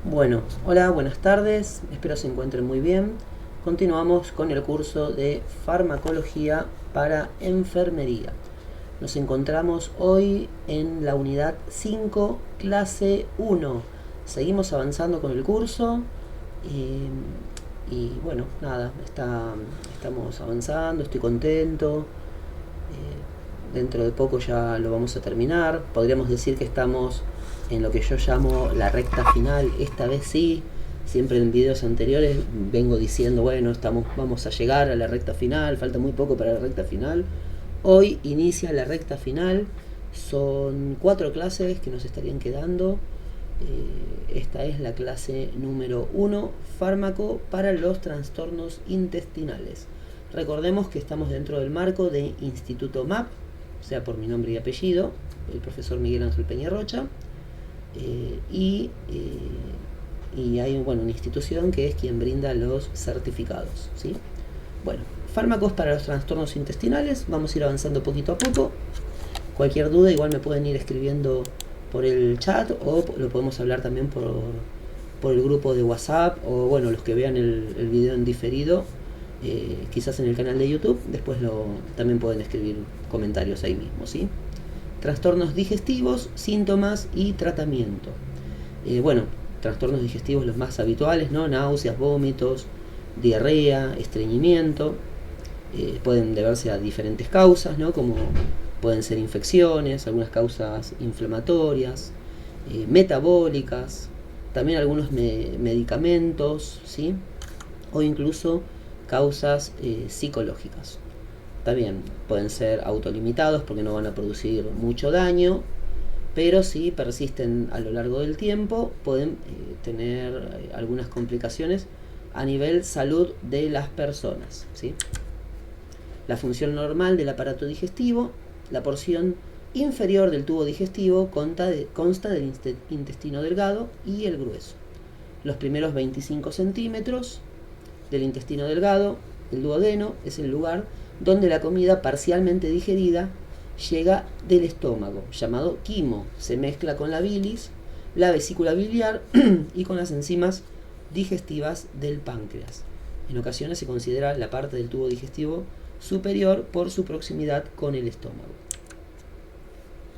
Bueno, hola, buenas tardes, espero se encuentren muy bien. Continuamos con el curso de farmacología para enfermería. Nos encontramos hoy en la unidad 5, clase 1. Seguimos avanzando con el curso y bueno, nada, estamos avanzando, estoy contento. Dentro de poco ya lo vamos a terminar. Podríamos decir que estamos en lo que yo llamo la recta final. Esta vez sí. Siempre en videos anteriores vengo diciendo, bueno, vamos a llegar a la recta final, falta muy poco para la recta final. Hoy inicia la recta final. Son 4 clases que nos estarían quedando. Esta es la clase número 1, fármaco para los trastornos intestinales. Recordemos que estamos dentro del marco de Instituto MAP, o sea, por mi nombre y apellido, el profesor Miguel Ángel Peñarrocha, y hay una institución que es quien brinda los certificados, ¿sí? Bueno, fármacos para los trastornos intestinales, vamos a ir avanzando poquito a poco. Cualquier duda igual me pueden ir escribiendo por el chat o lo podemos hablar también por el grupo de WhatsApp o bueno, los que vean el video en diferido, quizás en el canal de YouTube, después también pueden escribir comentarios ahí mismo, ¿sí? Trastornos digestivos, síntomas y tratamiento. Bueno, trastornos digestivos los más habituales, ¿no? Náuseas, vómitos, diarrea, estreñimiento. Pueden deberse a diferentes causas, ¿no? Como pueden ser infecciones, algunas causas inflamatorias, metabólicas, también algunos medicamentos, ¿sí? O incluso causas psicológicas. También pueden ser autolimitados porque no van a producir mucho daño, pero si persisten a lo largo del tiempo pueden tener algunas complicaciones a nivel salud de las personas, ¿sí? La función normal del aparato digestivo, la porción inferior del tubo digestivo consta del intestino delgado y el grueso. Los primeros 25 centímetros del intestino delgado, el duodeno, es el lugar donde la comida parcialmente digerida llega del estómago, llamado quimo. Se mezcla con la bilis, la vesícula biliar y con las enzimas digestivas del páncreas. En ocasiones se considera la parte del tubo digestivo superior por su proximidad con el estómago.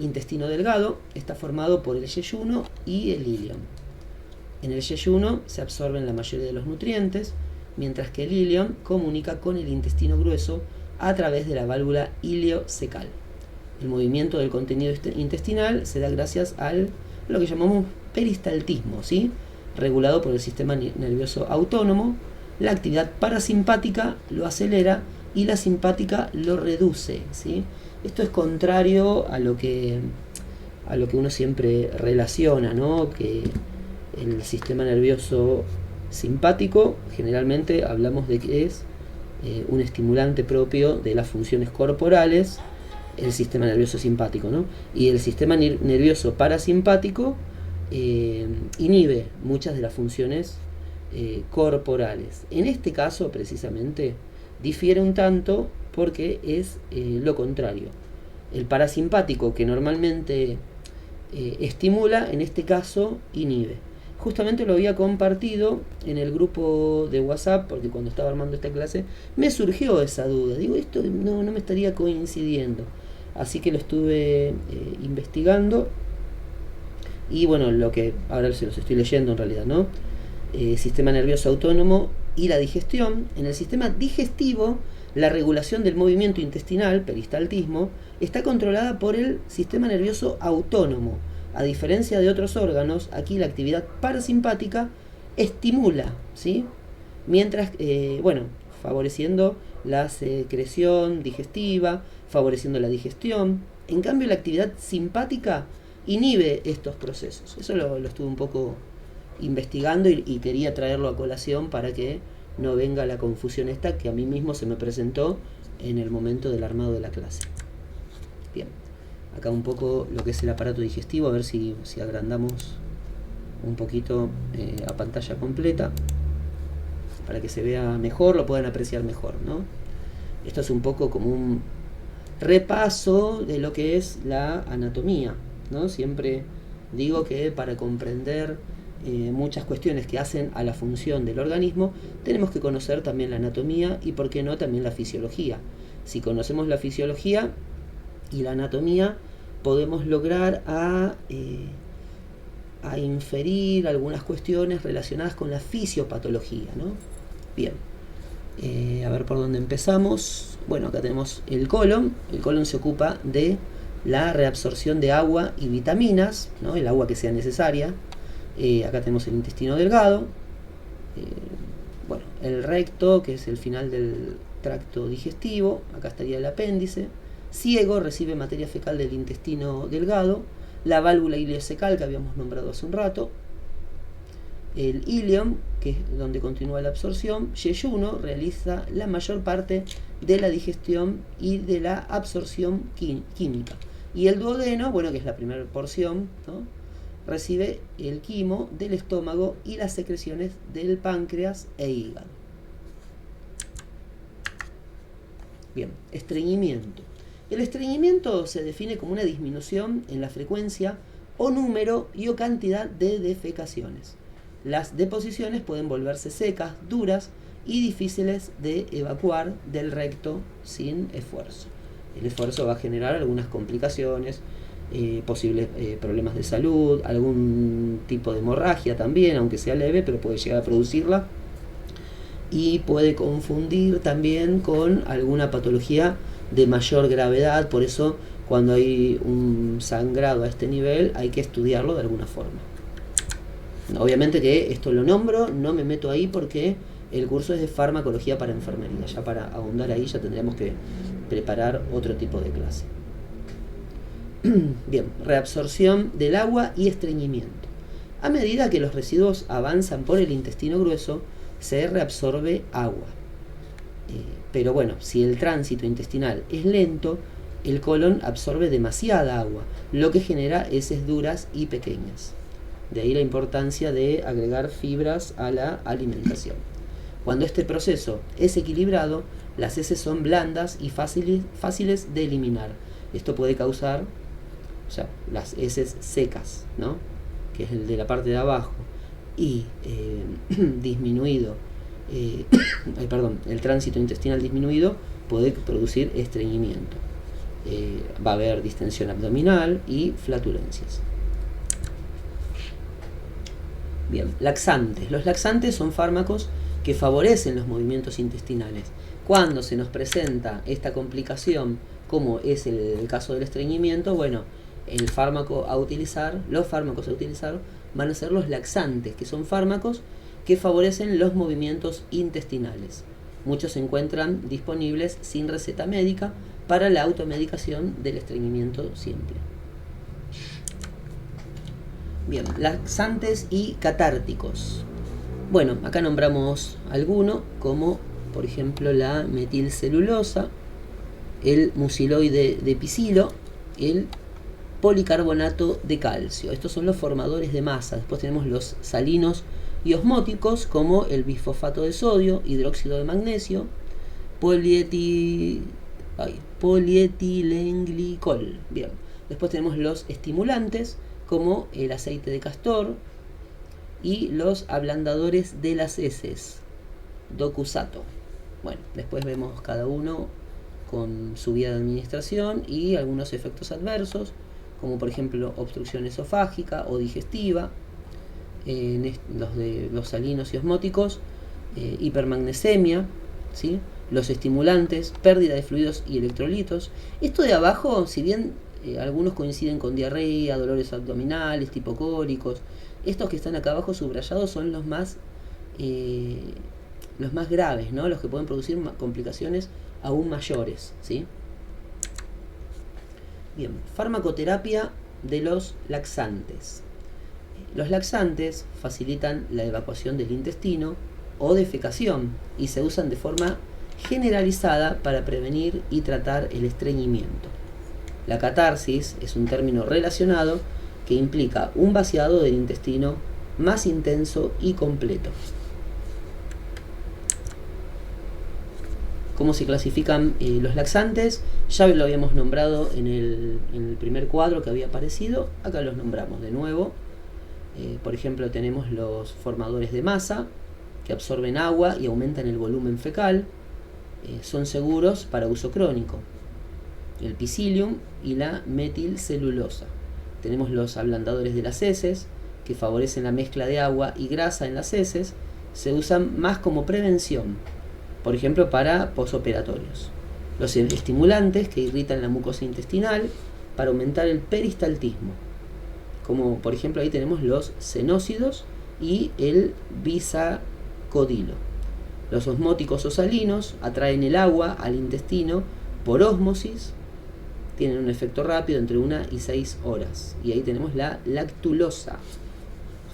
Intestino delgado está formado por el yeyuno y el ilion. En el yeyuno se absorben la mayoría de los nutrientes, mientras que el ilion comunica con el intestino grueso a través de la válvula iliocecal. El movimiento del contenido intestinal se da gracias al lo que llamamos peristaltismo, ¿sí? Regulado por el sistema nervioso autónomo. La actividad parasimpática lo acelera y la simpática lo reduce, ¿sí? Esto es contrario a lo que uno siempre relaciona, ¿no? Que el sistema nervioso simpático, generalmente hablamos de que es un estimulante propio de las funciones corporales, el sistema nervioso simpático, ¿no? Y el sistema nervioso parasimpático inhibe muchas de las funciones corporales. En este caso, precisamente, difiere un tanto porque es lo contrario. El parasimpático, que normalmente estimula, en este caso inhibe. Justamente lo había compartido en el grupo de WhatsApp, porque cuando estaba armando esta clase me surgió esa duda. Digo, esto no me estaría coincidiendo. Así que lo estuve investigando. Y bueno, lo que ahora se los estoy leyendo en realidad, ¿no? Sistema nervioso autónomo y la digestión. En el sistema digestivo, la regulación del movimiento intestinal, peristaltismo, está controlada por el sistema nervioso autónomo. A diferencia de otros órganos, aquí la actividad parasimpática estimula, ¿sí? Mientras, favoreciendo la secreción digestiva, favoreciendo la digestión. En cambio, la actividad simpática inhibe estos procesos. Eso lo estuve un poco investigando y quería traerlo a colación para que no venga la confusión esta que a mí mismo se me presentó en el momento del armado de la clase. Bien, acá un poco lo que es el aparato digestivo, a ver si agrandamos un poquito a pantalla completa para que se vea mejor, lo puedan apreciar mejor, ¿no? Esto es un poco como un repaso de lo que es la anatomía, ¿no? Siempre digo que para comprender muchas cuestiones que hacen a la función del organismo, tenemos que conocer también la anatomía y, por qué no, también la fisiología. Si conocemos la fisiología y la anatomía, podemos lograr a inferir algunas cuestiones relacionadas con la fisiopatología, ¿no? Bien, a ver por dónde empezamos. Bueno, acá tenemos el colon. El colon se ocupa de la reabsorción de agua y vitaminas, ¿no? El agua que sea necesaria. Acá tenemos el intestino delgado, bueno, el recto, que es el final del tracto digestivo. Acá estaría el apéndice. Ciego recibe materia fecal del intestino delgado. La válvula ileocecal, que habíamos nombrado hace un rato. El ileum, que es donde continúa la absorción. Yeyuno realiza la mayor parte de la digestión y de la absorción química. Y el duodeno, bueno, que es la primera porción, ¿no?, recibe el quimo del estómago y las secreciones del páncreas e hígado. Bien, estreñimiento. El estreñimiento se define como una disminución en la frecuencia o número y o cantidad de defecaciones. Las deposiciones pueden volverse secas, duras y difíciles de evacuar del recto sin esfuerzo. El esfuerzo va a generar algunas complicaciones, posibles problemas de salud, algún tipo de hemorragia también, aunque sea leve, pero puede llegar a producirla, y puede confundir también con alguna patología de mayor gravedad. Por eso, cuando hay un sangrado a este nivel, hay que estudiarlo de alguna forma. Obviamente que esto lo nombro, no me meto ahí porque el curso es de farmacología para enfermería. Ya para ahondar ahí ya tendríamos que preparar otro tipo de clase. Bien, reabsorción del agua y estreñimiento. A medida que los residuos avanzan por el intestino grueso, se reabsorbe agua. Pero bueno, si el tránsito intestinal es lento, el colon absorbe demasiada agua, lo que genera heces duras y pequeñas. De ahí la importancia de agregar fibras a la alimentación. Cuando este proceso es equilibrado, las heces son blandas y fáciles de eliminar. Esto puede causar, o sea, las heces secas, ¿no?, que es el de la parte de abajo, y disminuido, el tránsito intestinal disminuido, puede producir estreñimiento. Va a haber distensión abdominal y flatulencias. Bien, laxantes. Los laxantes son fármacos que favorecen los movimientos intestinales. Cuando se nos presenta esta complicación, como es el caso del estreñimiento, bueno, los fármacos a utilizar van a ser los laxantes, que son fármacos que favorecen los movimientos intestinales. Muchos se encuentran disponibles sin receta médica para la automedicación del estreñimiento simple. Bien, laxantes y catárticos. Bueno, acá nombramos alguno, como por ejemplo la metilcelulosa, el muciloide de pisilo, el policarbonato de calcio. Estos son los formadores de masa. Después tenemos los salinos y osmóticos, como el bisfosfato de sodio, hidróxido de magnesio, polietilengglicol. Bien. Después tenemos los estimulantes, como el aceite de castor, y los ablandadores de las heces, docusato. Bueno, después vemos cada uno con su vía de administración y algunos efectos adversos, como por ejemplo obstrucción esofágica o digestiva. Los salinos y osmóticos, hipermagnesemia, ¿sí?, los estimulantes, pérdida de fluidos y electrolitos. Esto de abajo, si bien algunos coinciden con diarrea, dolores abdominales, tipocólicos, estos que están acá abajo subrayados son los más graves, ¿no?, los que pueden producir complicaciones aún mayores, ¿sí? Bien, farmacoterapia de los laxantes. Los laxantes facilitan la evacuación del intestino o defecación y se usan de forma generalizada para prevenir y tratar el estreñimiento. La catarsis es un término relacionado que implica un vaciado del intestino más intenso y completo. ¿Cómo se clasifican los laxantes? Ya lo habíamos nombrado en el primer cuadro que había aparecido. Acá los nombramos de nuevo. Por ejemplo, tenemos los formadores de masa, que absorben agua y aumentan el volumen fecal. Son seguros para uso crónico. El Psyllium y la metilcelulosa. Tenemos los ablandadores de las heces, que favorecen la mezcla de agua y grasa en las heces. Se usan más como prevención, por ejemplo para posoperatorios. Los estimulantes, que irritan la mucosa intestinal para aumentar el peristaltismo, como por ejemplo ahí tenemos los xenócidos y el bisacodilo. Los osmóticos o salinos atraen el agua al intestino por ósmosis, tienen un efecto rápido entre 1 y 6 horas. Y ahí tenemos la lactulosa,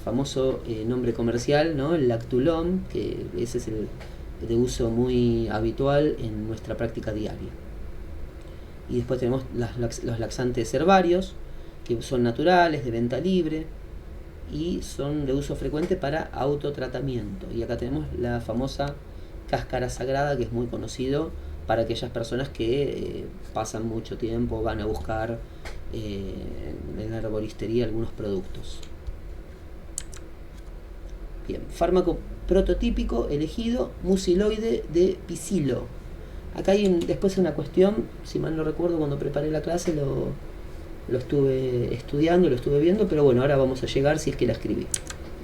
famoso nombre comercial, ¿no? El lactulón, que ese es el de uso muy habitual en nuestra práctica diaria. Y después tenemos los laxantes herbarios, que son naturales, de venta libre, y son de uso frecuente para autotratamiento. Y acá tenemos la famosa cáscara sagrada, que es muy conocido para aquellas personas que pasan mucho tiempo, van a buscar en la herboristería algunos productos. Bien, fármaco prototípico elegido, muciloide de Psyllo. Acá hay después una cuestión, si mal no recuerdo, cuando preparé la clase lo estuve estudiando, lo estuve viendo, pero bueno, ahora vamos a llegar si es que la escribí.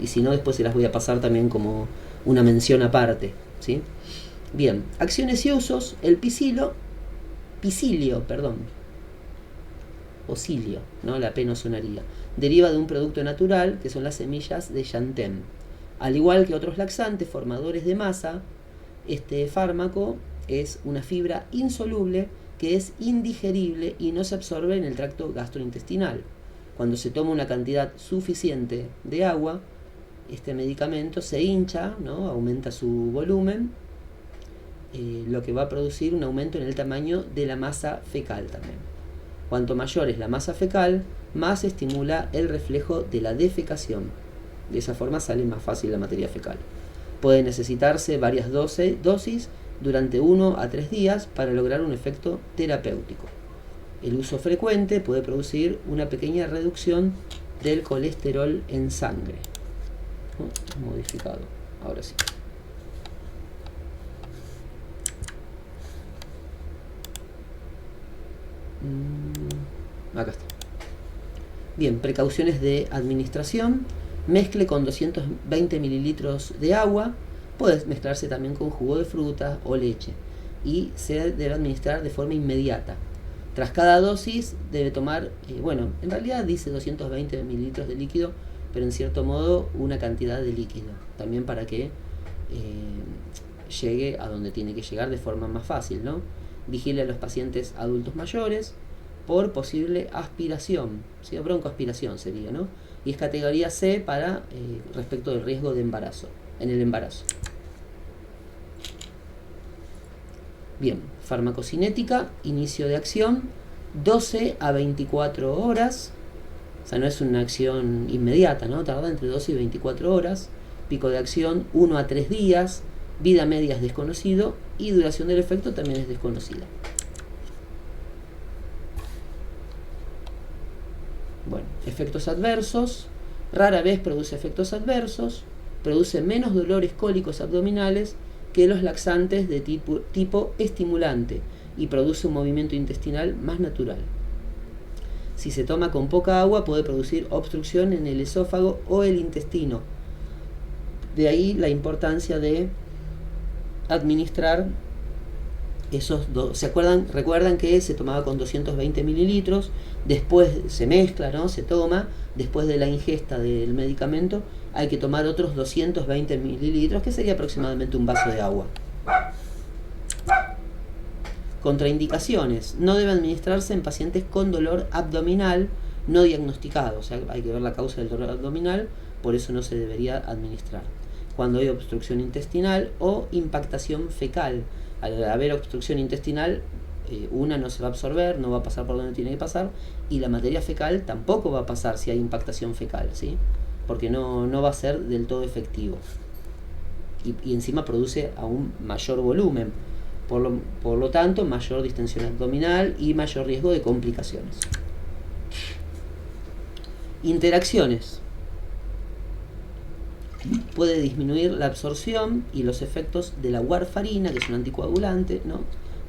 Y si no, después se las voy a pasar también como una mención aparte, ¿sí? Bien, acciones y usos. El Psyllium, o Psyllium, ¿no? La P no sonaría. Deriva de un producto natural, que son las semillas de Xanthem. Al igual que otros laxantes formadores de masa, este fármaco es una fibra insoluble que es indigerible y no se absorbe en el tracto gastrointestinal. Cuando se toma una cantidad suficiente de agua, este medicamento se hincha, ¿no? Aumenta su volumen, lo que va a producir un aumento en el tamaño de la masa fecal también. Cuanto mayor es la masa fecal, más estimula el reflejo de la defecación. De esa forma sale más fácil la materia fecal. Puede necesitarse varias dosis durante 1 a 3 días para lograr un efecto terapéutico. El uso frecuente puede producir una pequeña reducción del colesterol en sangre. Modificado, ahora sí. Acá está. Bien, precauciones de administración. Mezcle con 220 mililitros de agua. Puede mezclarse también con jugo de fruta o leche. Y se debe administrar de forma inmediata. Tras cada dosis debe tomar, bueno, en realidad dice 220 mililitros de líquido, pero en cierto modo una cantidad de líquido. También para que llegue a donde tiene que llegar de forma más fácil, ¿no? Vigile a los pacientes adultos mayores por posible aspiración, ¿sí? Broncoaspiración sería, ¿no? Y es categoría C para respecto del riesgo de embarazo, en el embarazo. Bien, farmacocinética, inicio de acción, 12 a 24 horas, o sea, no es una acción inmediata, ¿no? Tarda entre 12 y 24 horas, pico de acción 1 a 3 días, vida media es desconocido y duración del efecto también es desconocida. Bueno, efectos adversos, rara vez produce efectos adversos, produce menos dolores cólicos abdominales que los laxantes de tipo estimulante y produce un movimiento intestinal más natural. Si se toma con poca agua puede producir obstrucción en el esófago o el intestino. De ahí la importancia de administrar esos dos. Recuerdan que se tomaba con 220 mililitros, después se mezcla, ¿no? Se toma, después de la ingesta del medicamento hay que tomar otros 220 mililitros, que sería aproximadamente un vaso de agua. Contraindicaciones. No debe administrarse en pacientes con dolor abdominal no diagnosticado, o sea, hay que ver la causa del dolor abdominal, por eso no se debería administrar. Cuando hay obstrucción intestinal o impactación fecal. Al haber obstrucción intestinal, una no se va a absorber, no va a pasar por donde tiene que pasar, y la materia fecal tampoco va a pasar si hay impactación fecal, ¿sí? Porque no va a ser del todo efectivo. Y encima produce aún mayor volumen. Por lo tanto, mayor distensión abdominal y mayor riesgo de complicaciones. Interacciones. puede disminuir la absorción y los efectos de la warfarina, que es un anticoagulante, ¿no?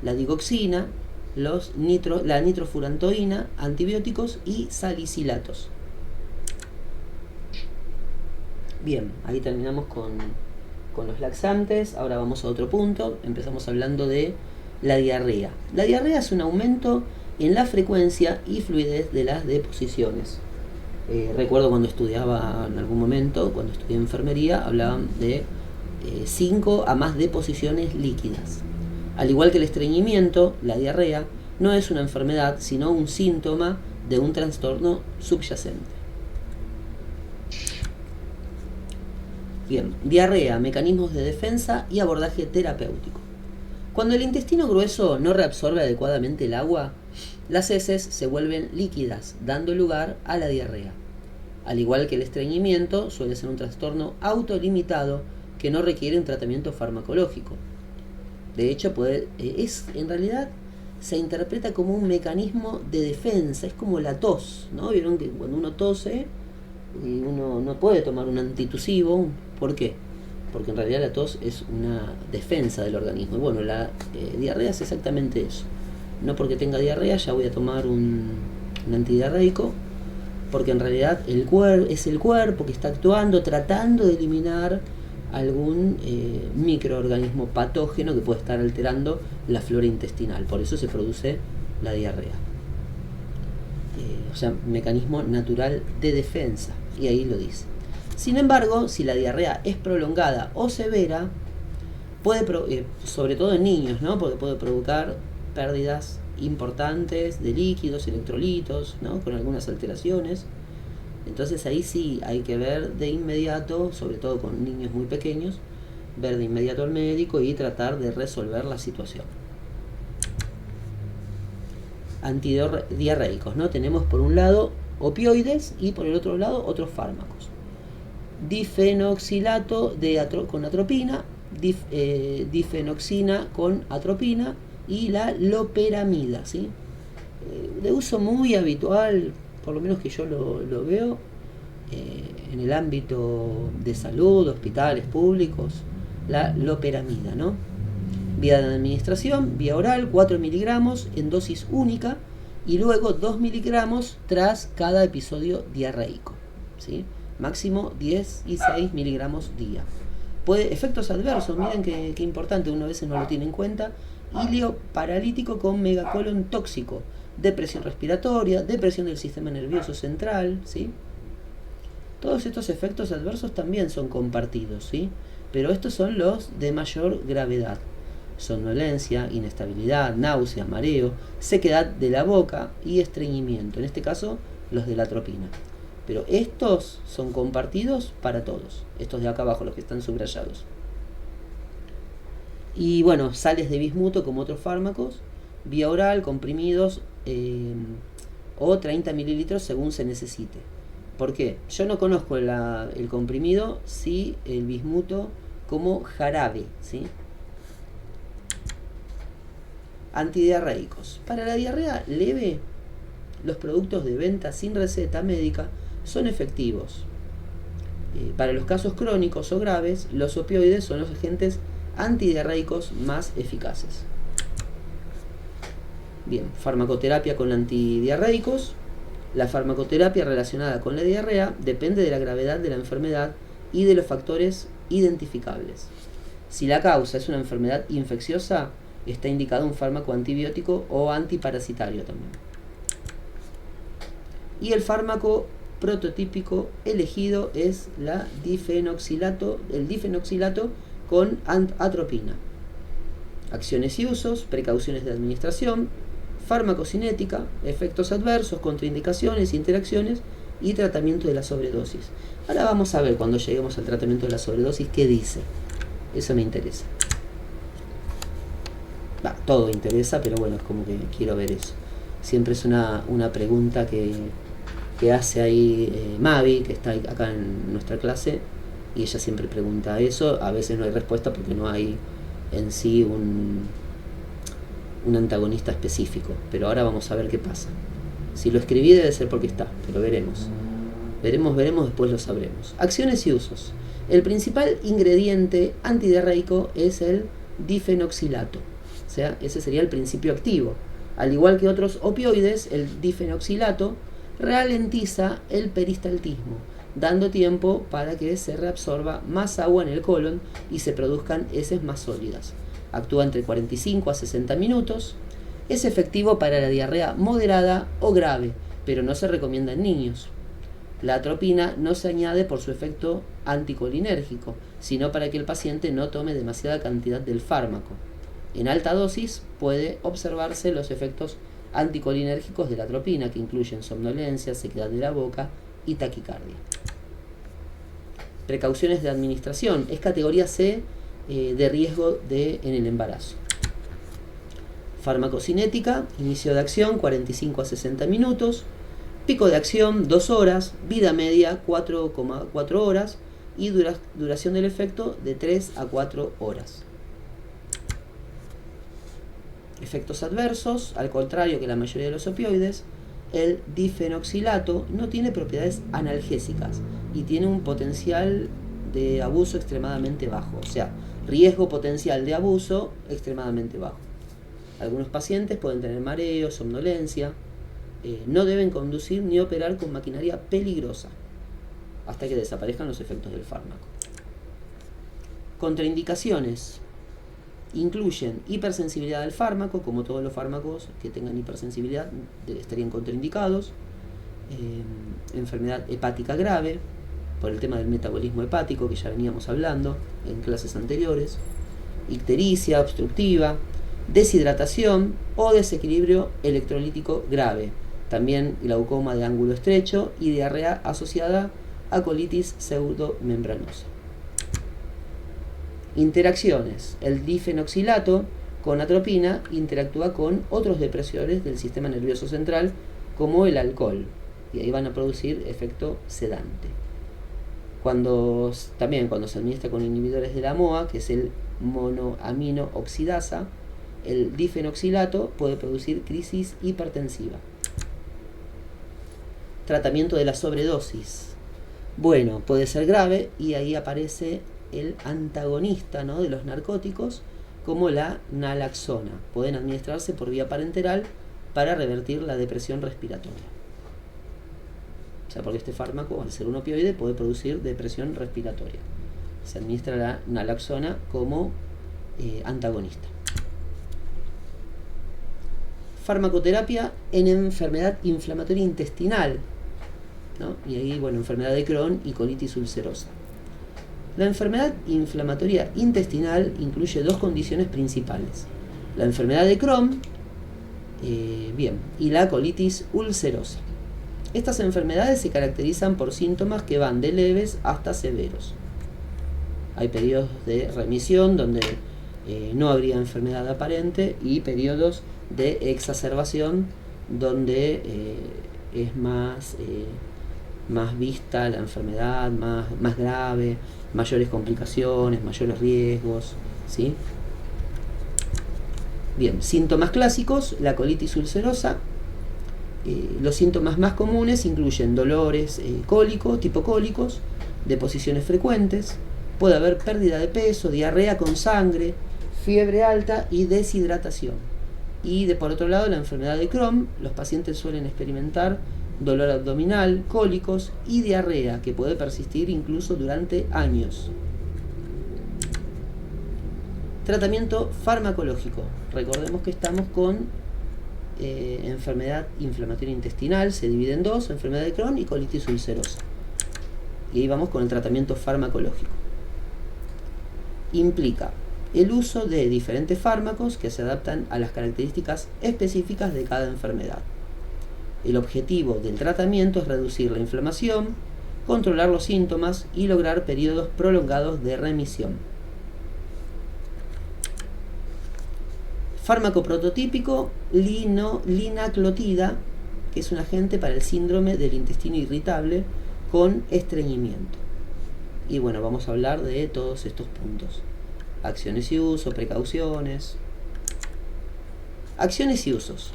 La digoxina, la nitrofurantoína, antibióticos y salicilatos. Bien, ahí terminamos con los laxantes. Ahora vamos a otro punto. Empezamos hablando de la diarrea. La diarrea es un aumento en la frecuencia y fluidez de las deposiciones. Recuerdo cuando estudiaba en algún momento, cuando estudié enfermería, hablaban de 5 a más deposiciones líquidas. Al igual que el estreñimiento, la diarrea no es una enfermedad, sino un síntoma de un trastorno subyacente. Bien, diarrea, mecanismos de defensa y abordaje terapéutico. Cuando el intestino grueso no reabsorbe adecuadamente el agua, las heces se vuelven líquidas, dando lugar a la diarrea. Al igual que el estreñimiento, suele ser un trastorno autolimitado que no requiere un tratamiento farmacológico. De hecho, en realidad se interpreta como un mecanismo de defensa, es como la tos, ¿no? Vieron que cuando uno tose, uno no puede tomar un antitusivo. ¿Por qué? Porque en realidad la tos es una defensa del organismo. Y bueno, la diarrea es exactamente eso. No porque tenga diarrea ya voy a tomar un antidiarreico, porque en realidad es el cuerpo que está actuando, tratando de eliminar algún microorganismo patógeno que puede estar alterando la flora intestinal. Por eso se produce la diarrea. O sea, mecanismo natural de defensa. Y ahí lo dice. Sin embargo, si la diarrea es prolongada o severa, sobre todo en niños, ¿no? Porque puede provocar pérdidas importantes de líquidos, electrolitos, ¿no? Con algunas alteraciones. Entonces ahí sí hay que ver de inmediato, sobre todo con niños muy pequeños, ver de inmediato al médico y tratar de resolver la situación. Antidiarreicos, ¿no? Tenemos por un lado opioides y por el otro lado otros fármacos. Difenoxilato con atropina, difenoxina con atropina y la loperamida, ¿sí? De uso muy habitual, por lo menos que yo lo veo, en el ámbito de salud, hospitales públicos, la loperamida, ¿no? Vía de administración, vía oral, 4 miligramos en dosis única y luego 2 miligramos tras cada episodio diarreico, ¿sí? Máximo 10 y 6 miligramos día. Efectos adversos, miren qué importante, uno a veces no lo tiene en cuenta. Ilio paralítico con megacolon tóxico, depresión respiratoria, depresión del sistema nervioso central, ¿sí? Todos estos efectos adversos también son compartidos, ¿sí? Pero estos son los de mayor gravedad. Somnolencia, inestabilidad, náusea, mareo, sequedad de la boca y estreñimiento. En este caso, los de la atropina. Pero estos son compartidos para todos. Estos de acá abajo, los que están subrayados. Y bueno, sales de bismuto como otros fármacos, vía oral, comprimidos o 30 mililitros según se necesite. ¿Por qué? Yo no conozco el comprimido, sí el bismuto como jarabe, ¿sí? Antidiarreicos. Para la diarrea leve, los productos de venta sin receta médica son efectivos. Para los casos crónicos o graves, los opioides son los agentes antidiarreicos más eficaces. Bien, farmacoterapia con antidiarreicos. La farmacoterapia relacionada con la diarrea depende de la gravedad de la enfermedad y de los factores identificables. Si la causa es una enfermedad infecciosa, está indicado un fármaco antibiótico o antiparasitario también. Y el fármaco prototípico elegido es el difenoxilato con atropina. Acciones y usos, precauciones de administración, farmacocinética, efectos adversos, contraindicaciones, interacciones y tratamiento de la sobredosis. Ahora vamos a ver cuando lleguemos al tratamiento de la sobredosis qué dice. Eso me interesa. Todo interesa, pero bueno, es como que quiero ver eso. Siempre es una pregunta que hace ahí Mavi, que está acá en nuestra clase, y ella siempre pregunta eso. A veces no hay respuesta porque no hay en sí un antagonista específico, pero ahora vamos a ver qué pasa. Si lo escribí debe ser porque está, pero veremos. Veremos, después lo sabremos. Acciones y usos. El principal ingrediente antidiarreico es el difenoxilato. O sea, ese sería el principio activo. Al igual que otros opioides, el difenoxilato ralentiza el peristaltismo, dando tiempo para que se reabsorba más agua en el colon y se produzcan heces más sólidas. Actúa entre 45 a 60 minutos. Es efectivo para la diarrea moderada o grave, pero no se recomienda en niños. La atropina no se añade por su efecto anticolinérgico, sino para que el paciente no tome demasiada cantidad del fármaco. En alta dosis puede observarse los efectos anticolinérgicos de la atropina, que incluyen somnolencia, sequedad de la boca y taquicardia. Precauciones de administración. Es categoría C de riesgo en el embarazo. Farmacocinética. Inicio de acción 45 a 60 minutos. Pico de acción 2 horas. Vida media 4,4 horas. Y duración del efecto de 3 a 4 horas. Efectos adversos. Al contrario que la mayoría de los opioides, el difenoxilato no tiene propiedades analgésicas y tiene un potencial de abuso extremadamente bajo. O sea, riesgo potencial de abuso extremadamente bajo. Algunos pacientes pueden tener mareo, somnolencia. No deben conducir ni operar con maquinaria peligrosa hasta que desaparezcan los efectos del fármaco. Contraindicaciones. Incluyen hipersensibilidad al fármaco, como todos los fármacos que tengan hipersensibilidad estarían contraindicados. Enfermedad hepática grave, por el tema del metabolismo hepático que ya veníamos hablando en clases anteriores. Ictericia obstructiva, deshidratación o desequilibrio electrolítico grave. También glaucoma de ángulo estrecho y diarrea asociada a colitis pseudomembranosa. Interacciones. El difenoxilato con atropina interactúa con otros depresores del sistema nervioso central, como el alcohol, y ahí van a producir efecto sedante. También cuando se administra con inhibidores de la MOA, que es el monoamino oxidasa, el difenoxilato puede producir crisis hipertensiva. Tratamiento de la sobredosis. Bueno, puede ser grave y ahí aparece el antagonista, ¿no?, de los narcóticos, como la naloxona. Pueden administrarse por vía parenteral para revertir la depresión respiratoria. O sea, porque este fármaco, al ser un opioide, puede producir depresión respiratoria. Se administra la naloxona como antagonista. Farmacoterapia en enfermedad inflamatoria intestinal, ¿no? Y ahí, bueno, enfermedad de Crohn y colitis ulcerosa. La enfermedad inflamatoria intestinal incluye dos condiciones principales: la enfermedad de Crohn y la colitis ulcerosa. Estas enfermedades se caracterizan por síntomas que van de leves hasta severos. Hay periodos de remisión donde no habría enfermedad aparente y periodos de exacerbación donde es más vista la enfermedad, más grave, mayores complicaciones, mayores riesgos, ¿sí? Bien, síntomas clásicos: la colitis ulcerosa. Los síntomas más comunes incluyen dolores tipo cólicos, deposiciones frecuentes, puede haber pérdida de peso, diarrea con sangre, fiebre alta y deshidratación. Y por otro lado, la enfermedad de Crohn, los pacientes suelen experimentar dolor abdominal, cólicos y diarrea, que puede persistir incluso durante años. Tratamiento farmacológico. Recordemos que estamos con enfermedad inflamatoria intestinal, se divide en dos: enfermedad de Crohn y colitis ulcerosa. Y ahí vamos con el tratamiento farmacológico. Implica el uso de diferentes fármacos que se adaptan a las características específicas de cada enfermedad. El objetivo del tratamiento es reducir la inflamación, controlar los síntomas y lograr periodos prolongados de remisión. Fármaco prototípico: linaclotida, que es un agente para el síndrome del intestino irritable con estreñimiento. Y bueno, vamos a hablar de todos estos puntos: acciones y usos, precauciones. Acciones y usos.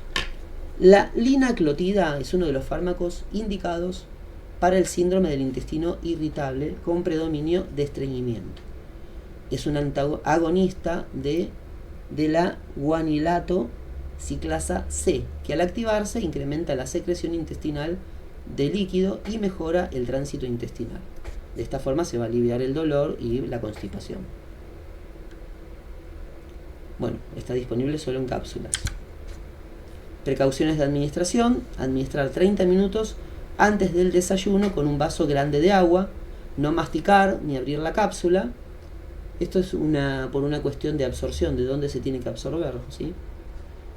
La linaclotida es uno de los fármacos indicados para el síndrome del intestino irritable con predominio de estreñimiento. Es un agonista de la guanilato ciclasa C, que al activarse incrementa la secreción intestinal de líquido y mejora el tránsito intestinal. De esta forma se va a aliviar el dolor y la constipación. Bueno, está disponible solo en cápsulas. Precauciones de administración: administrar 30 minutos antes del desayuno con un vaso grande de agua, no masticar ni abrir la cápsula. Esto es por una cuestión de absorción, de dónde se tiene que absorber, ¿sí?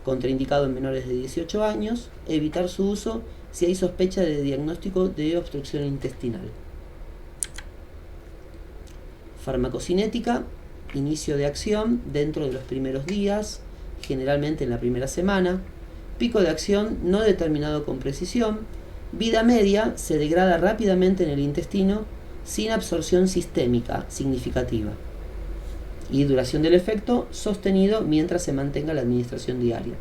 Contraindicado en menores de 18 años, evitar su uso si hay sospecha de diagnóstico de obstrucción intestinal. Farmacocinética: inicio de acción dentro de los primeros días, generalmente en la primera semana. Pico de acción no determinado con precisión. Vida media: se degrada rápidamente en el intestino sin absorción sistémica significativa. Y duración del efecto: sostenido mientras se mantenga la administración diaria.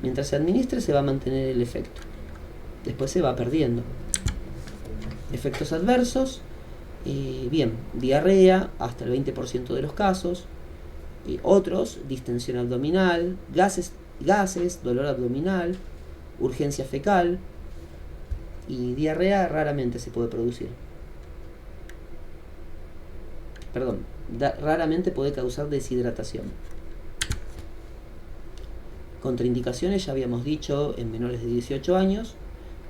Mientras se administre se va a mantener el efecto. Después se va perdiendo. Efectos adversos: bien, diarrea hasta el 20% de los casos. Otros: distensión abdominal, gases, dolor abdominal, urgencia fecal. Y diarrea raramente se puede producir. Raramente puede causar deshidratación. Contraindicaciones, ya habíamos dicho, en menores de 18 años: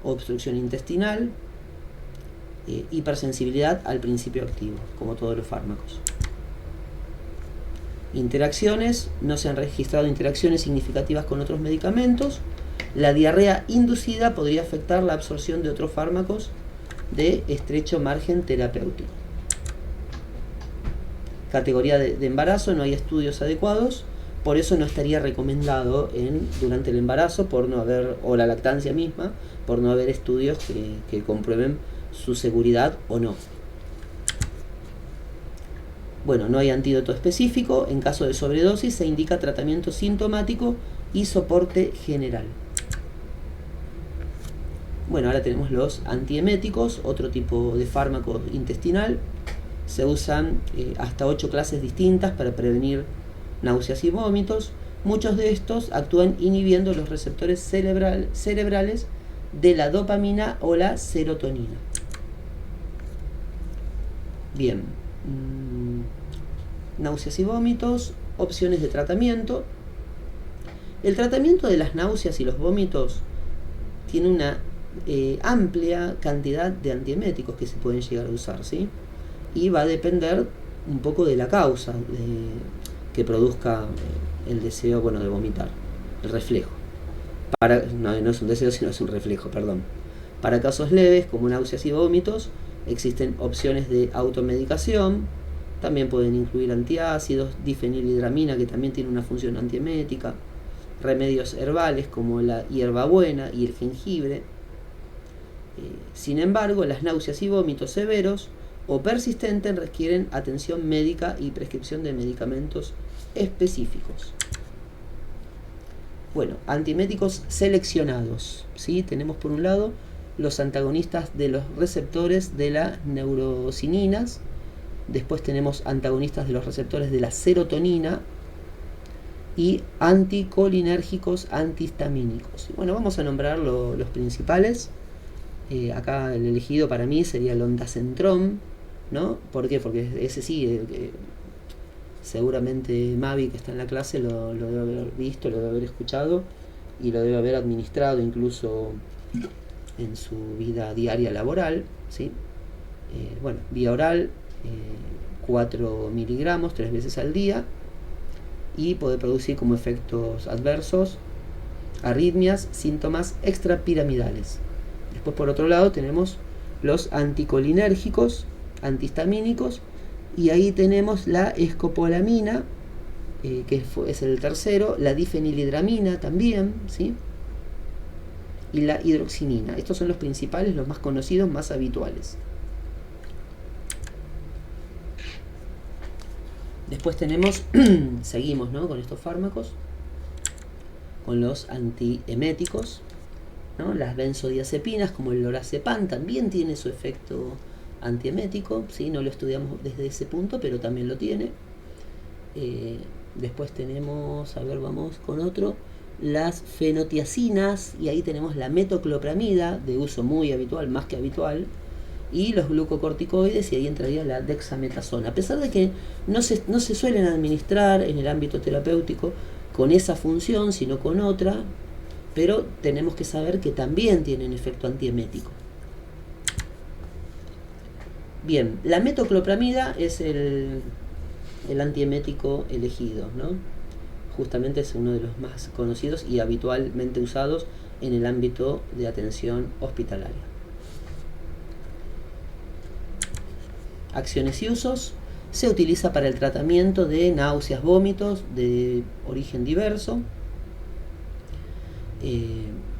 obstrucción intestinal, hipersensibilidad al principio activo, como todos los fármacos. Interacciones: no se han registrado interacciones significativas con otros medicamentos. La diarrea inducida podría afectar la absorción de otros fármacos de estrecho margen terapéutico. Categoría de embarazo: no hay estudios adecuados, por eso no estaría recomendado durante el embarazo, o la lactancia misma, por no haber estudios que comprueben su seguridad o no. Bueno, no hay antídoto específico. En caso de sobredosis se indica tratamiento sintomático y soporte general. Bueno, ahora tenemos los antieméticos, otro tipo de fármaco intestinal. Se usan hasta 8 clases distintas para prevenir náuseas y vómitos. Muchos de estos actúan inhibiendo los receptores cerebrales de la dopamina o la serotonina. Bien, náuseas y vómitos, opciones de tratamiento. El tratamiento de las náuseas y los vómitos tiene una amplia cantidad de antieméticos que se pueden llegar a usar, ¿sí? Y va a depender un poco de la causa que produzca el deseo, de vomitar, el reflejo. No es un deseo, sino es un reflejo, perdón. Para casos leves, como náuseas y vómitos, existen opciones de automedicación. También pueden incluir antiácidos, difenilhidramina, que también tiene una función antiemética, remedios herbales como la hierbabuena y el jengibre. Sin embargo, las náuseas y vómitos severos o persistentes requieren atención médica y prescripción de medicamentos específicos. Bueno, antieméticos seleccionados, ¿sí? Tenemos por un lado los antagonistas de los receptores de las neurocininas. Después tenemos antagonistas de los receptores de la serotonina y anticolinérgicos antihistamínicos. Bueno, vamos a nombrar los principales. Acá el elegido para mí sería el ondansetron, ¿no? ¿Por qué? Porque ese sí, seguramente Mavi, que está en la clase, lo debe haber visto, lo debe haber escuchado y lo debe haber administrado incluso en su vida diaria laboral, ¿sí? Vía oral, 4 miligramos 3 veces al día, y puede producir como efectos adversos arritmias, síntomas extrapiramidales. Después, por otro lado, tenemos los anticolinérgicos antihistamínicos, y ahí tenemos la escopolamina, que es el tercero, la difenilhidramina también, ¿sí? Y la hidroxinina. Estos son los principales, los más conocidos, más habituales. Después tenemos, seguimos, ¿no?, con estos fármacos, con los antieméticos, ¿no? Las benzodiazepinas, como el lorazepam, también tiene su efecto antiemético, ¿sí? No lo estudiamos desde ese punto, pero también lo tiene. Después tenemos, a ver, vamos con otro, las fenotiacinas, y ahí tenemos la metoclopramida, de uso muy habitual, más que habitual, y los glucocorticoides, y ahí entraría la dexametasona. A pesar de que no se suelen administrar en el ámbito terapéutico con esa función, sino con otra, pero tenemos que saber que también tienen efecto antiemético. Bien, la metoclopramida es el antiemético elegido, ¿no? Justamente es uno de los más conocidos y habitualmente usados en el ámbito de atención hospitalaria. Acciones y usos. Se utiliza para el tratamiento de náuseas, vómitos de origen diverso,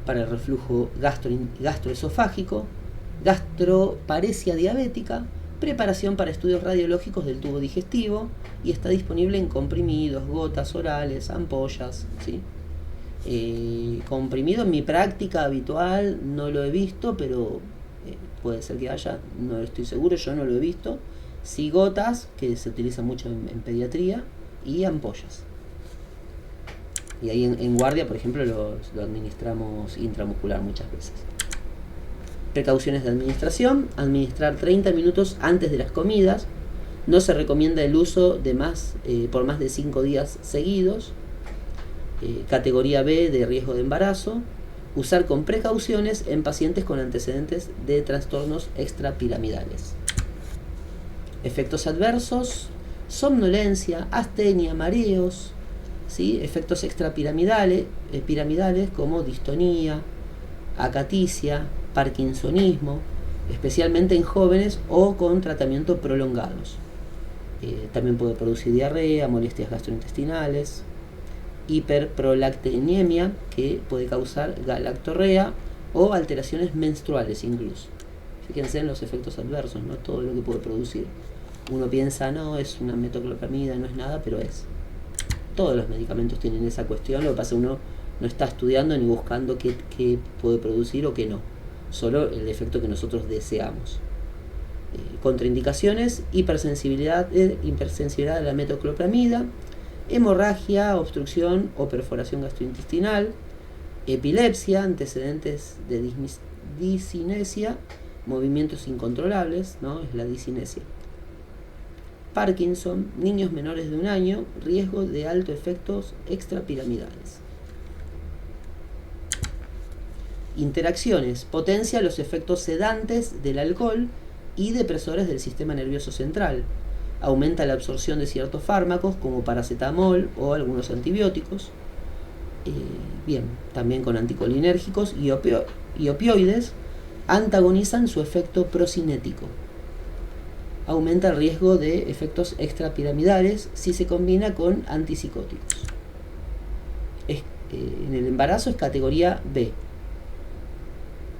para el reflujo gastroesofágico, gastroparesia diabética, preparación para estudios radiológicos del tubo digestivo, y está disponible en comprimidos, gotas orales, ampollas, ¿sí? Comprimido en mi práctica habitual no lo he visto, pero puede ser que haya, no estoy seguro, yo no lo he visto. Sí, gotas, que se utilizan mucho en pediatría, y ampollas. Y ahí en guardia, por ejemplo, lo administramos intramuscular muchas veces. Precauciones de administración: administrar 30 minutos antes de las comidas. No se recomienda el uso de por más de 5 días seguidos. Categoría B de riesgo de embarazo. Usar con precauciones en pacientes con antecedentes de trastornos extrapiramidales. Efectos adversos: somnolencia, astenia, mareos, ¿sí? Efectos extrapiramidales como distonía, acaticia, parkinsonismo, especialmente en jóvenes o con tratamiento prolongados. También puede producir diarrea, molestias gastrointestinales, hiperprolactinemia, que puede causar galactorrea o alteraciones menstruales incluso. Fíjense en los efectos adversos, ¿no? Todo lo que puede producir. Uno piensa, no, es una metoclopramida, no es nada, pero es. Todos los medicamentos tienen esa cuestión. Lo que pasa es que uno no está estudiando ni buscando qué puede producir o qué no. Solo el efecto que nosotros deseamos. Contraindicaciones: hipersensibilidad a la metoclopramida, hemorragia, obstrucción o perforación gastrointestinal, epilepsia, antecedentes de disinesia, movimientos incontrolables, ¿no? Es la disinesia. Parkinson, niños menores de 1 año, riesgo de altos efectos extrapiramidales. Interacciones: potencia los efectos sedantes del alcohol y depresores del sistema nervioso central. Aumenta la absorción de ciertos fármacos como paracetamol o algunos antibióticos. Bien, también con anticolinérgicos y opioides antagonizan su efecto procinético. Aumenta el riesgo de efectos extrapiramidales si se combina con antipsicóticos. En el embarazo es categoría B,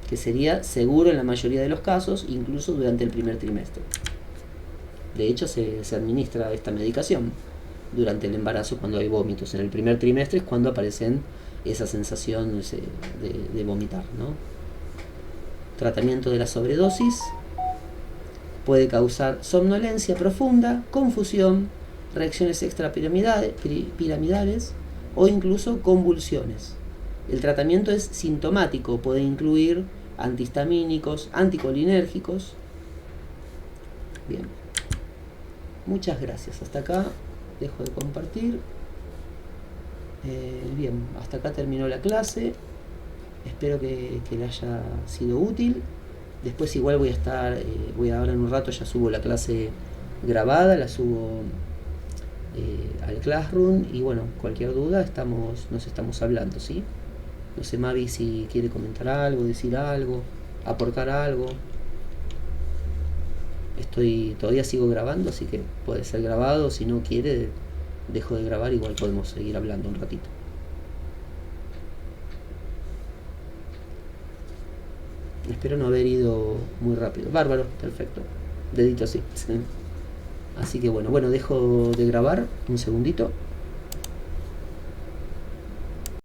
que sería seguro en la mayoría de los casos, incluso durante el primer trimestre. De hecho, se administra esta medicación durante el embarazo cuando hay vómitos. En el primer trimestre es cuando aparecen esa sensación de vomitar, ¿no? Tratamiento de la sobredosis: puede causar somnolencia profunda, confusión, reacciones extrapiramidales o incluso convulsiones. El tratamiento es sintomático, puede incluir antihistamínicos, anticolinérgicos. Bien. Muchas gracias. Hasta acá dejo de compartir. Bien, hasta acá terminó la clase. Espero que le haya sido útil. Después igual voy a ahora en un rato ya subo la clase grabada, la subo al Classroom, y bueno, cualquier duda nos estamos hablando, ¿sí? No sé, Mavi, si quiere comentar algo, decir algo, aportar algo. Todavía sigo grabando, así que puede ser grabado. Si no quiere, dejo de grabar, igual podemos seguir hablando un ratito. Espero no haber ido muy rápido. Bárbaro, perfecto. Dedito así. Así que bueno, dejo de grabar un segundito.